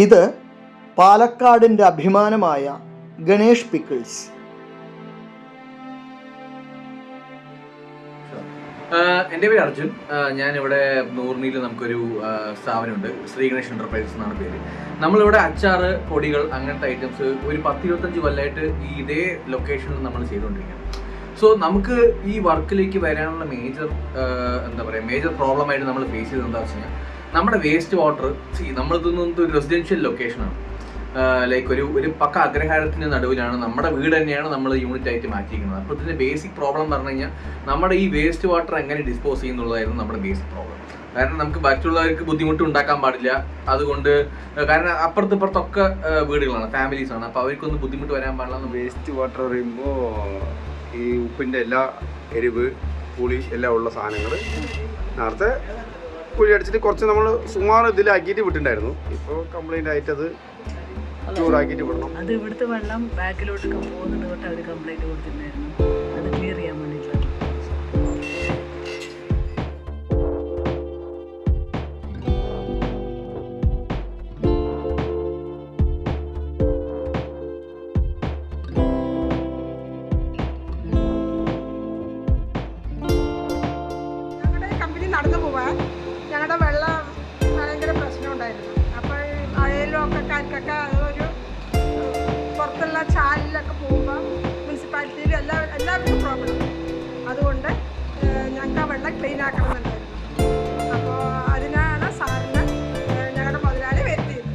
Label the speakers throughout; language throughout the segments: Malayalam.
Speaker 1: ഇത് പാലക്കാടിൻ്റെ അഭിമാനമായ ഗണേഷ് പിക്കിൾസ്.
Speaker 2: എൻ്റെ പേര് അർജുൻ. ഞാനിവിടെ നൂറിനിയിൽ നമുക്കൊരു സ്ഥാപനമുണ്ട്, ശ്രീ ഗണേഷ് എൻ്റർപ്രൈസസ് എന്നാണ് പേര്. നമ്മളിവിടെ അച്ചാറ്, പൊടികൾ, അങ്ങനത്തെ ഐറ്റംസ് ഒരു 10-25 കൊല്ലമായിട്ട് ഇതേ ലൊക്കേഷനിൽ നമ്മൾ ചെയ്തുകൊണ്ടിരിക്കുകയാണ്. സോ നമുക്ക് ഈ വർക്കിലേക്ക് വരാനുള്ള മേജർ പ്രോബ്ലമായിട്ട് നമ്മൾ ഫേസ് ചെയ്തത് എന്താ വെച്ച് കഴിഞ്ഞാൽ, നമ്മുടെ വേസ്റ്റ് വാട്ടർ നമ്മളിതൊന്നും ഒരു റെസിഡൻഷ്യൽ ലൊക്കേഷനാണ്. ലൈക്ക് ഒരു പക്ക അഗ്രഹാരത്തിൻ്റെ നടുവിലാണ്, നമ്മുടെ വീട് തന്നെയാണ് നമ്മൾ യൂണിറ്റ് ആയിട്ട് മാറ്റിയിരിക്കുന്നത്. അപ്പോൾ ഇതിൻ്റെ ബേസിക് പ്രോബ്ലം പറഞ്ഞു കഴിഞ്ഞാൽ നമ്മുടെ ഈ വേസ്റ്റ് വാട്ടർ എങ്ങനെ ഡിസ്പോസ് ചെയ്യുന്നുള്ളതായിരുന്നു നമ്മുടെ ബേസിക് പ്രോബ്ലം. കാരണം നമുക്ക് മറ്റുള്ളവർക്ക് ബുദ്ധിമുട്ട് ഉണ്ടാക്കാൻ പാടില്ല. അതുകൊണ്ട് കാരണം അപ്പുറത്തൊക്കെ വീടുകളാണ്, ഫാമിലീസാണ്, അപ്പോൾ അവർക്കൊന്നും ബുദ്ധിമുട്ട് വരാൻ പാടില്ല.
Speaker 3: വേസ്റ്റ് വാട്ടർ പറയുമ്പോൾ ഈ ഉപ്പിൻ്റെ എല്ലാ എരിവ്, പുളി എല്ലാം ഉള്ള സാധനങ്ങൾ നേരത്തെ കുഴി അടിച്ചിട്ട് കുറച്ച് നമ്മൾ സുമാർ ഇതിലാക്കിയിട്ട് വിട്ടിട്ടുണ്ടായിരുന്നു. ഇപ്പോൾ കംപ്ലൈൻ്റ് ആയിട്ട് അത് ചൂടാക്കിയിട്ട് വിടണം.
Speaker 4: അത് ഇവിടുത്തെ വെള്ളം ബാക്കിലോട്ട് പോകുന്നത് തൊട്ട് അവർ കംപ്ലൈൻറ്റ് കൊടുത്തിട്ടുണ്ടായിരുന്നു. അത് ക്ലിയർ ചെയ്യാൻ വേണ്ടിയിട്ടാണ്.
Speaker 5: ഞങ്ങളുടെ കമ്പനി നടന്നു പോവാൻ ഞങ്ങളുടെ വെള്ളം ഭയങ്കര പ്രശ്നം ഉണ്ടായിരുന്നു. അപ്പോൾ അയൽവക്കക്കാർക്കൊക്കെ അതൊരു പുറത്തുള്ള ചാലിലൊക്കെ പോകുമ്പോൾ മുനിസിപ്പാലിറ്റിയിൽ എല്ലാവർക്കും പ്രോബ്ലം. അതുകൊണ്ട് ഞങ്ങൾക്ക് ആ വെള്ളം ക്ലീൻ ആക്കണമെന്നുണ്ടായിരുന്നു. അപ്പോൾ അതിനാണ് സാറിന് ഞങ്ങളുടെ മുതലാളി വരുത്തിയത്.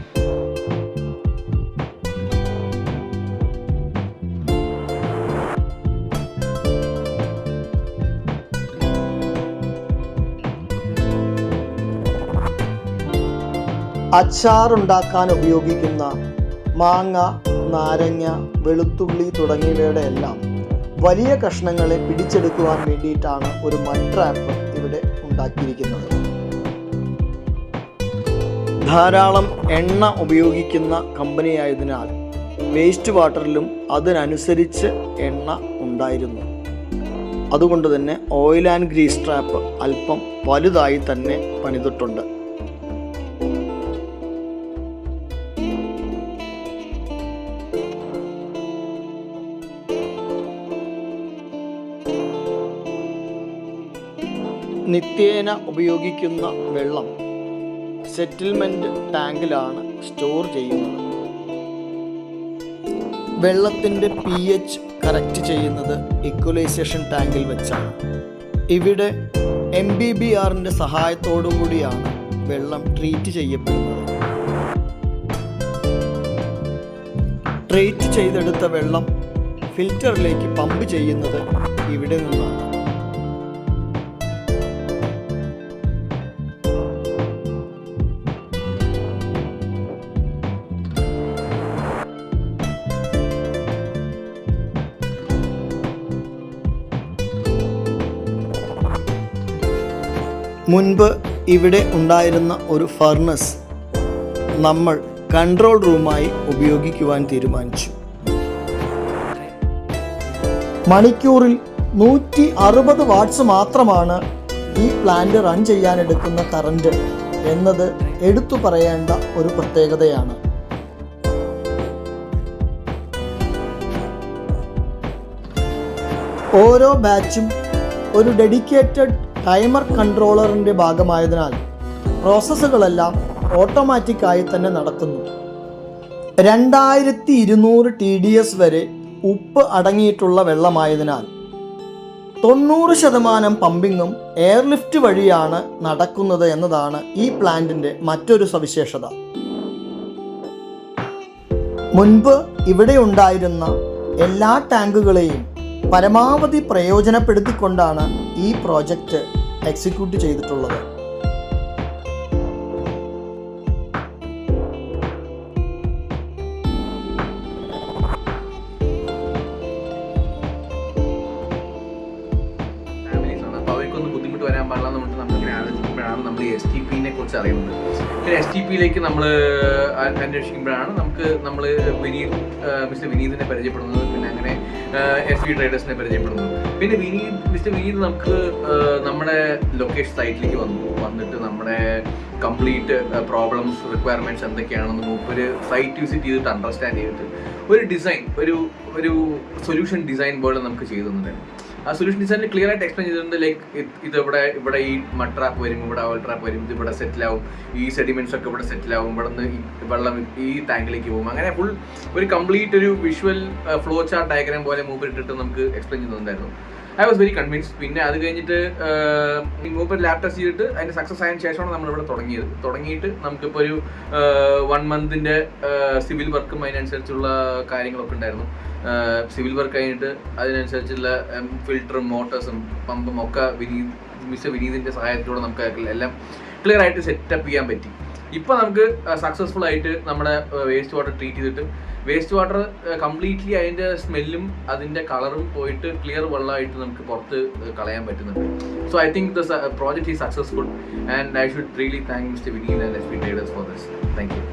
Speaker 1: അച്ചാറുണ്ടാക്കാൻ ഉപയോഗിക്കുന്ന മാങ്ങ, നാരങ്ങ, വെളുത്തുള്ളി തുടങ്ങിയവയുടെ എല്ലാം വലിയ കഷ്ണങ്ങളെ പിടിച്ചെടുക്കുവാൻ വേണ്ടിയിട്ടാണ് ഒരു മഡ് ട്രാപ്പ് ഇവിടെ ഉണ്ടാക്കിയിരിക്കുന്നത്. ധാരാളം എണ്ണ ഉപയോഗിക്കുന്ന കമ്പനിയായതിനാൽ വേസ്റ്റ് വാട്ടറിലും അതിനനുസരിച്ച് എണ്ണ ഉണ്ടായിരുന്നു. അതുകൊണ്ട് തന്നെ ഓയിൽ ആൻഡ് ഗ്രീസ് ട്രാപ്പ് അല്പം വലുതായി തന്നെ പണിതിട്ടുണ്ട്. നിത്യേന ഉപയോഗിക്കുന്ന വെള്ളം സെറ്റിൽമെൻറ്റ് ടാങ്കിലാണ് സ്റ്റോർ ചെയ്യുന്നത്. വെള്ളത്തിൻ്റെ pH കറക്റ്റ് ചെയ്യുന്നത് ഇക്വലൈസേഷൻ ടാങ്കിൽ വെച്ചാണ്. ഇവിടെ MBBRൻ്റെ സഹായത്തോടു കൂടിയാണ് വെള്ളം ട്രീറ്റ് ചെയ്യപ്പെടുന്നത്. ട്രീറ്റ് ചെയ്തെടുത്ത വെള്ളം ഫിൽറ്ററിലേക്ക് പമ്പ് ചെയ്യുന്നത് ഇവിടെ നിന്നാണ്. മുൻപ് ഇവിടെ ഉണ്ടായിരുന്ന ഒരു ഫർണസ് നമ്മൾ കൺട്രോൾ റൂമായി ഉപയോഗിക്കുവാൻ തീരുമാനിച്ചു. മണിക്കൂറിൽ 160 വാട്ട്സ് മാത്രമാണ് ഈ പ്ലാന്റ് റൺ ചെയ്യാനെടുക്കുന്ന കറണ്ട് എന്നത് എടുത്തു പറയേണ്ട ഒരു പ്രത്യേകതയാണ്. ഓരോ ബാച്ചും ഒരു ഡെഡിക്കേറ്റഡ് ടൈമർ കൺട്രോളറിൻ്റെ ഭാഗമായതിനാൽ പ്രോസസ്സുകളെല്ലാം ഓട്ടോമാറ്റിക്കായി തന്നെ നടക്കുന്നു. 2200 TDS വരെ ഉപ്പ് അടങ്ങിയിട്ടുള്ള വെള്ളമായതിനാൽ 90% പമ്പിങ്ങും എയർലിഫ്റ്റ് വഴിയാണ് നടക്കുന്നത് എന്നതാണ് ഈ പ്ലാന്റിൻ്റെ മറ്റൊരു സവിശേഷത. മുൻപ് ഇവിടെ ഉണ്ടായിരുന്ന എല്ലാ ടാങ്കുകളെയും പരമാവധി പ്രയോജനപ്പെടുത്തിക്കൊണ്ടാണ് ഈ പ്രോജക്റ്റ് എക്സിക്യൂട്ട് ചെയ്തിട്ടുള്ളത്.
Speaker 2: വരാൻ പാടില്ല എന്ന് നമ്മളിങ്ങനെ ആലോചിക്കുമ്പോഴാണ് നമ്മൾ STPനെ കുറിച്ച് അറിയുന്നത്. പിന്നെ STPയിലേക്ക് നമ്മൾ അന്വേഷിക്കുമ്പോഴാണ് നമ്മൾ മിസ്റ്റർ വിനീതിനെ പരിചയപ്പെടുന്നത്. പിന്നെ അങ്ങനെ SB ട്രേഡേഴ്സിനെ പരിചയപ്പെടുന്നു. പിന്നെ മിസ്റ്റർ വിനീത് നമുക്ക് നമ്മുടെ ലൊക്കേഷൻ സൈറ്റിലേക്ക് വന്നിട്ട് നമ്മുടെ കംപ്ലീറ്റ് പ്രോബ്ലംസ് റിക്വയർമെൻറ്റ്സ് എന്തൊക്കെയാണെന്ന് മൂപ്പര് സൈറ്റ് വിസിറ്റ് ചെയ്തിട്ട് അണ്ടർസ്റ്റാൻഡ് ചെയ്തിട്ട് ഒരു ഡിസൈൻ ഒരു സൊല്യൂഷൻ ഡിസൈൻ പോലെ നമുക്ക് ചെയ്തു തന്നിട്ടുണ്ടായിരുന്നു. ആ സൊല്യൂഷൻ ഡിസൈനിൽ ക്ലിയർ ആയിട്ട് എക്സ്പ്ലെയിൻ ചെയ്തിട്ടുണ്ട്. ലൈക്ക് ഇത് ഇവിടെ ഈ മഡ് ട്രാപ്പ് വരും, ഇവിടെ ഓയിൽ ട്രാപ്പ് വരും, ഇത് ഇവിടെ സെറ്റിലാവും, ഈ സെഡിമെന്റ്സ് ഒക്കെ ഇവിടെ സെറ്റിലാവും, ഇവിടെ നിന്ന് ഈ വെള്ളം ഈ ടാങ്കിലേക്ക് പോകും. അങ്ങനെ ഫുൾ ഒരു കംപ്ലീറ്റ് ഒരു വിഷ്വൽ ഫ്ലോ ചാർട്ട് ഡയഗ്രാം പോലെ മൂപ്പർ ഇട്ടിട്ട് നമുക്ക് എക്സ്പ്ലെയിൻ ചെയ്യുന്നുണ്ടായിരുന്നു. I was very convinced. പിന്നെ അത് കഴിഞ്ഞിട്ട് മൂപ്പർ ലാബ് ടെസ്റ്റ് ചെയ്തിട്ട് അതിൻ്റെ സക്സസ് ആയതിനു ശേഷമാണ് നമ്മളിവിടെ തുടങ്ങിയിട്ട് നമുക്കിപ്പോൾ ഒരു 1 monthന്റെ സിവിൽ വർക്കും അതിനനുസരിച്ചുള്ള കാര്യങ്ങളൊക്കെ ഉണ്ടായിരുന്നു. സിവിൽ വർക്ക് കഴിഞ്ഞിട്ട് അതിനനുസരിച്ചുള്ള ഫിൽറ്ററും മോട്ടേഴ്സും പമ്പും ഒക്കെ മിസ്റ്റർ വിനീതിൻ്റെ സഹായത്തിലൂടെ നമുക്ക് എല്ലാം ക്ലിയർ ആയിട്ട് സെറ്റപ്പ് ചെയ്യാൻ പറ്റി. ഇപ്പോൾ നമുക്ക് സക്സസ്ഫുൾ ആയിട്ട് നമ്മുടെ വേസ്റ്റ് വാട്ടർ ട്രീറ്റ് ചെയ്തിട്ട് വേസ്റ്റ് വാട്ടർ കംപ്ലീറ്റ്ലി അതിൻ്റെ സ്മെല്ലും അതിൻ്റെ കളറും പോയിട്ട് ക്ലിയർ വെള്ളമായിട്ട് നമുക്ക് പുറത്ത് കളയാൻ പറ്റുന്നുണ്ട്. So I think the project is successful and I should really thank mister Vineeth and SB traders for this. Thank you.